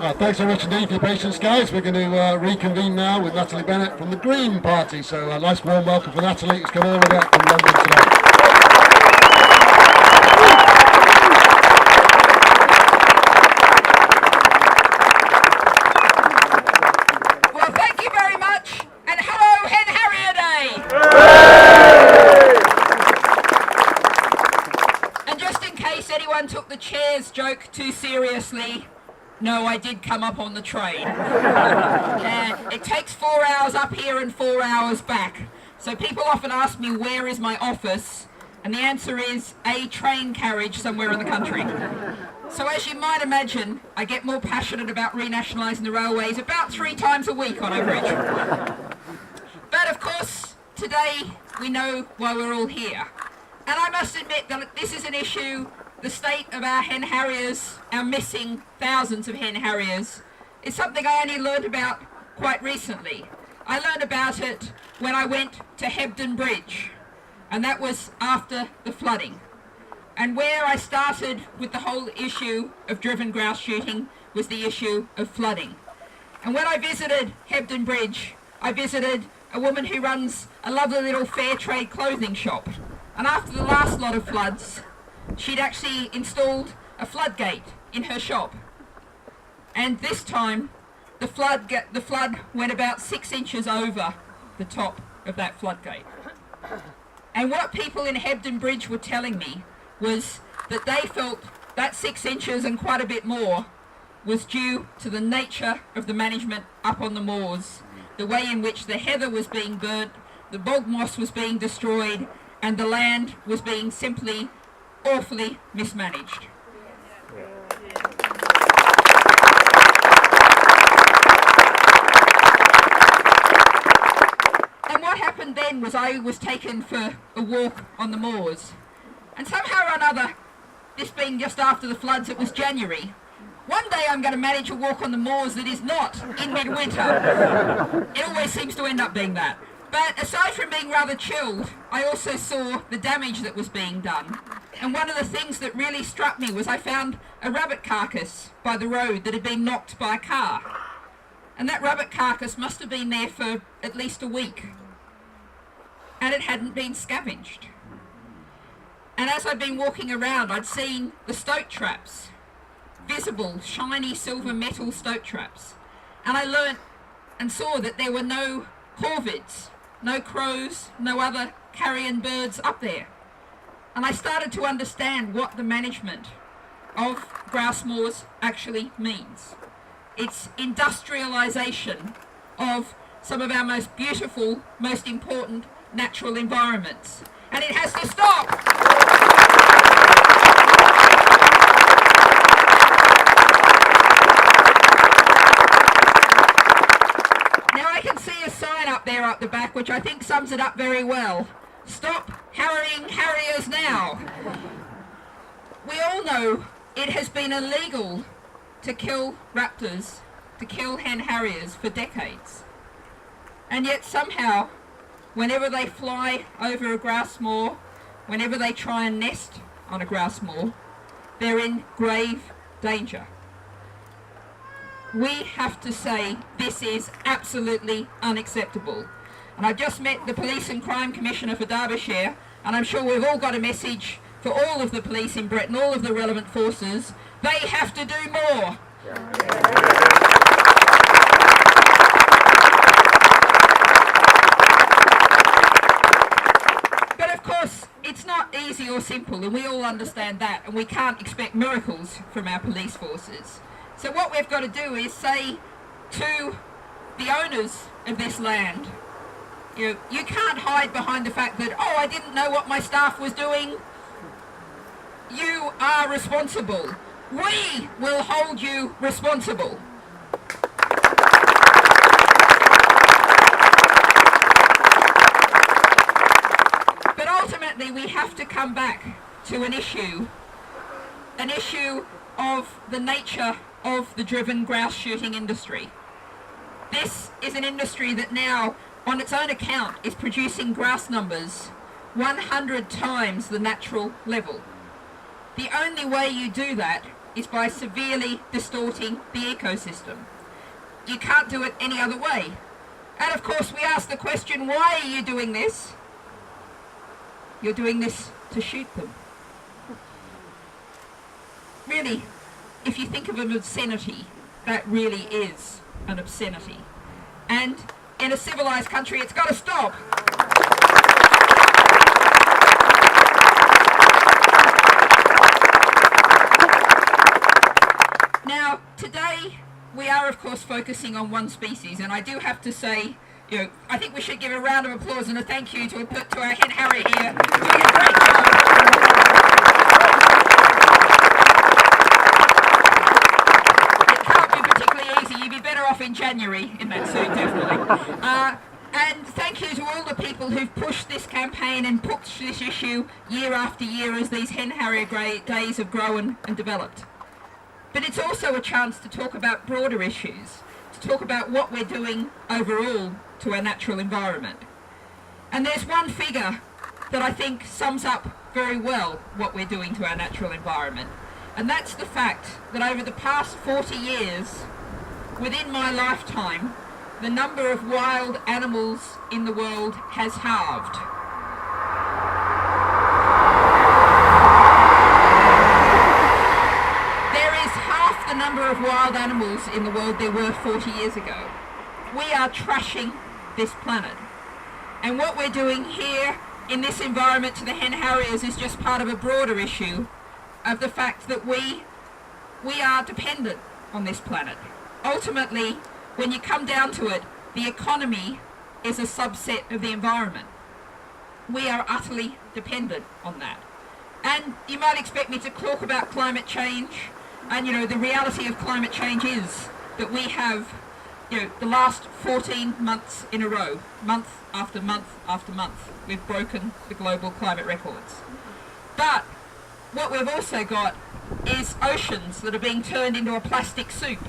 Thanks very much indeed for your patience, guys. We're going to reconvene now with Natalie Bennett from the Green Party. So a nice warm welcome for Natalie, who's come all the way up from London today. Well, thank you very much, and hello, Hen Harrier Day! And just in case anyone took the chairs joke too seriously, no, I did come up on the train. It takes 4 hours up here and 4 hours back. So people often ask me, where is my office? And the answer is a train carriage somewhere in the country. So as you might imagine, I get more passionate about renationalising the railways about 3 times a week on average. But of course, today we know why we're all here. And I must admit that this is an issue. The state of our hen harriers, our missing thousands of hen harriers, is something I only learned about quite recently. I learned about it when I went to Hebden Bridge, and that was after the flooding. And where I started with the whole issue of driven grouse shooting was the issue of flooding. And when I visited Hebden Bridge, I visited a woman who runs a lovely little fair trade clothing shop. And after the last lot of floods, she'd actually installed a floodgate in her shop. And this time, the flood went about 6 inches over the top of that floodgate. And what people in Hebden Bridge were telling me was that they felt that 6 inches and quite a bit more was due to the nature of the management up on the moors, the way in which the heather was being burnt, the bog moss was being destroyed, and the land was being simply awfully mismanaged. And what happened then was I was taken for a walk on the moors. And somehow or another, this being just after the floods, it was January. One day I'm going to manage a walk on the moors that is not in midwinter. It always seems to end up being that. But aside from being rather chilled, I also saw the damage that was being done. And one of the things that really struck me was I found a rabbit carcass by the road that had been knocked by a car. And that rabbit carcass must have been there for at least a week. And it hadn't been scavenged. And as I'd been walking around, I'd seen the stoat traps, visible, shiny silver metal stoat traps. And I learnt and saw that there were no corvids, no crows, no other carrion birds up there. And I started to understand what the management of grouse moors actually means. It's industrialisation of some of our most beautiful, most important natural environments. And it has to stop! Now I can see a sign up there up the back which I think sums it up very well. Stop harrying harriers now. We all know it has been illegal to kill raptors, to kill hen harriers for decades. And yet somehow, whenever they fly over a grouse moor, whenever they try and nest on a grouse moor, they're in grave danger. We have to say this is absolutely unacceptable. And I've just met the Police and Crime Commissioner for Derbyshire, and I'm sure we've all got a message for all of the police in Britain, all of the relevant forces. They have to do more. But of course, it's not easy or simple, and we all understand that, and we can't expect miracles from our police forces. So what we've got to do is say to the owners of this land, you can't hide behind the fact that, oh, I didn't know what my staff was doing. You are responsible. We will hold you responsible. But ultimately we have to come back to an issue of the nature of the driven grouse shooting industry. This is an industry that now, on its own account, is producing grouse numbers 100 times the natural level. The only way you do that is by severely distorting the ecosystem. You can't do it any other way. And of course we ask the question, why are you doing this? You're doing this to shoot them. Really, if you think of an obscenity, that really is an obscenity. And in a civilized country, it's got to stop. Now, today, we are of course focusing on one species, and I do have to say, I think we should give a round of applause and a thank you to our Hen Harrier here, doing a great job. In January in that suit, definitely. And thank you to all the people who've pushed this campaign and pushed this issue year after year as these Hen Harrier days have grown and developed. But it's also a chance to talk about broader issues, to talk about what we're doing overall to our natural environment. And there's one figure that I think sums up very well what we're doing to our natural environment, and that's the fact that over the past 40 years, within my lifetime, the number of wild animals in the world has halved. There is half the number of wild animals in the world there were 40 years ago. We are trashing this planet. And what we're doing here in this environment to the Hen Harriers is just part of a broader issue of the fact that we are dependent on this planet. Ultimately, when you come down to it, the economy is a subset of the environment. We are utterly dependent on that. And you might expect me to talk about climate change, and the reality of climate change is that we have, the last 14 months in a row, month after month after month, we've broken the global climate records. But what we've also got is oceans that are being turned into a plastic soup.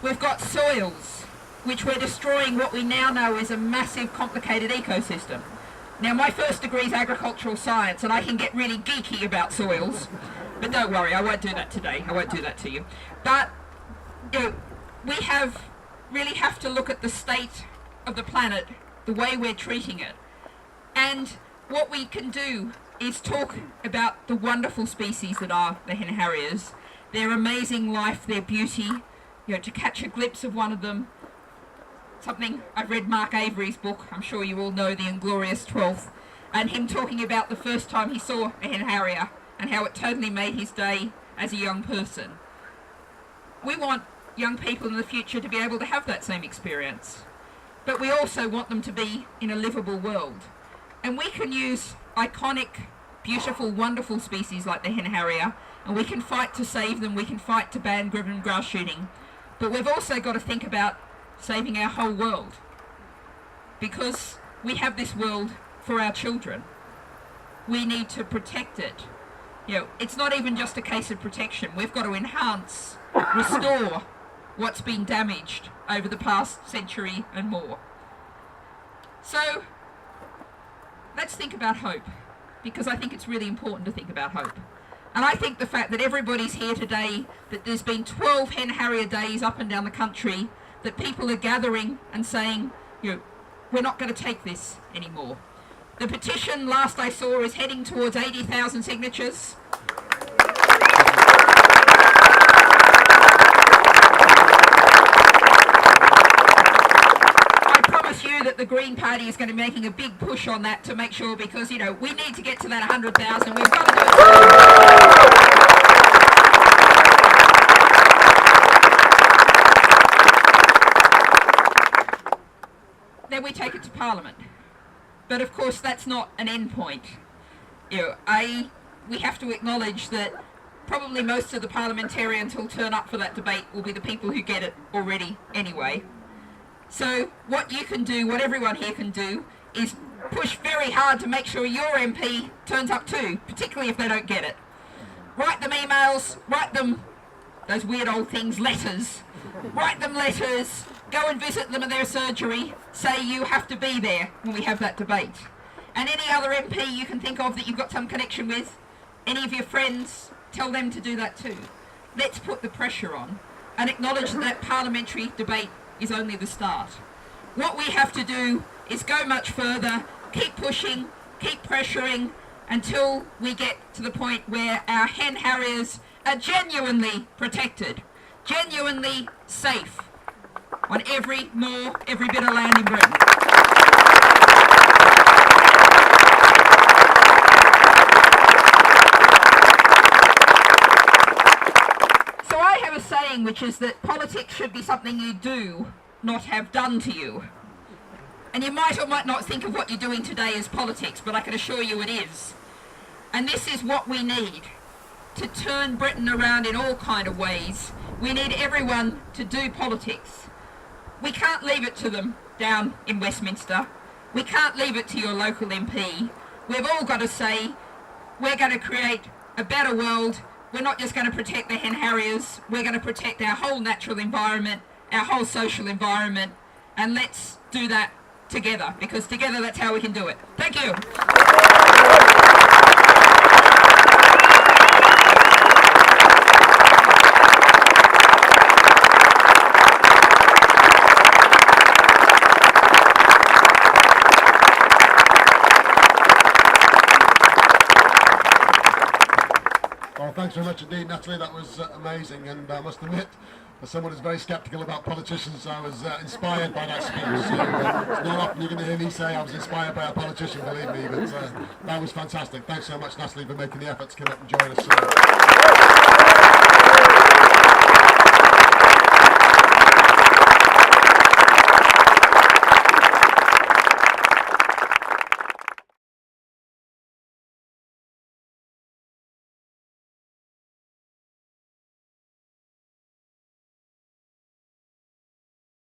We've got soils, which we're destroying what we now know is a massive, complicated ecosystem. Now, my first degree is agricultural science, and I can get really geeky about soils, but don't worry, I won't do that today. I won't do that to you. But, we really have to look at the state of the planet, the way we're treating it. And what we can do is talk about the wonderful species that are the Hen Harriers, their amazing life, their beauty. To catch a glimpse of one of them, something I've read Mark Avery's book, I'm sure you all know, The Inglorious 12th, and him talking about the first time he saw a Hen Harrier and how it totally made his day as a young person. We want young people in the future to be able to have that same experience, but we also want them to be in a livable world. And we can use iconic, beautiful, wonderful species like the Hen Harrier, and we can fight to save them, we can fight to ban driven grass shooting. But we've also got to think about saving our whole world, because we have this world for our children. We need to protect it. It's not even just a case of protection. We've got to enhance, restore what's been damaged over the past century and more. So let's think about hope, because I think it's really important to think about hope. And I think the fact that everybody's here today, that there's been 12 Hen Harrier days up and down the country, that people are gathering and saying, we're not going to take this anymore. The petition, last I saw, is heading towards 80,000 signatures. I promise you that the Green Party is going to be making a big push on that to make sure, because, we need to get to that 100,000. We've got to do it. Then we take it to Parliament. But of course that's not an end point. We have to acknowledge that probably most of the parliamentarians who'll turn up for that debate will be the people who get it already anyway. So what you can do, what everyone here can do, is push very hard to make sure your MP turns up too, particularly if they don't get it. Write them emails, write them those weird old things, letters. Write them letters, go and visit them at their surgery, say you have to be there when we have that debate. And any other MP you can think of that you've got some connection with, any of your friends, tell them to do that too. Let's put the pressure on and acknowledge that parliamentary debate is only the start. What we have to do is go much further, keep pushing, keep pressuring until we get to the point where our hen harriers are genuinely protected, genuinely safe on every bit of land in Britain. So I have a saying which is that politics should be something you do, not have done to you. And you might or might not think of what you're doing today as politics, but I can assure you it is. And this is what we need to turn Britain around in all kind of ways. We need everyone to do politics. We can't leave it to them down in Westminster. We can't leave it to your local MP. We've all got to say, we're going to create a better world. We're not just going to protect the hen harriers. We're going to protect our whole natural environment, our whole social environment. And let's do that together, because together that's how we can do it. Thank you. Well, thanks very much indeed, Natalie. That was amazing, and I must admit, as someone who's very sceptical about politicians, I was inspired by that speech. So, it's not often you're going to hear me say I was inspired by a politician, believe me, but that was fantastic. Thanks so much, Natalie, for making the effort to come up and join us.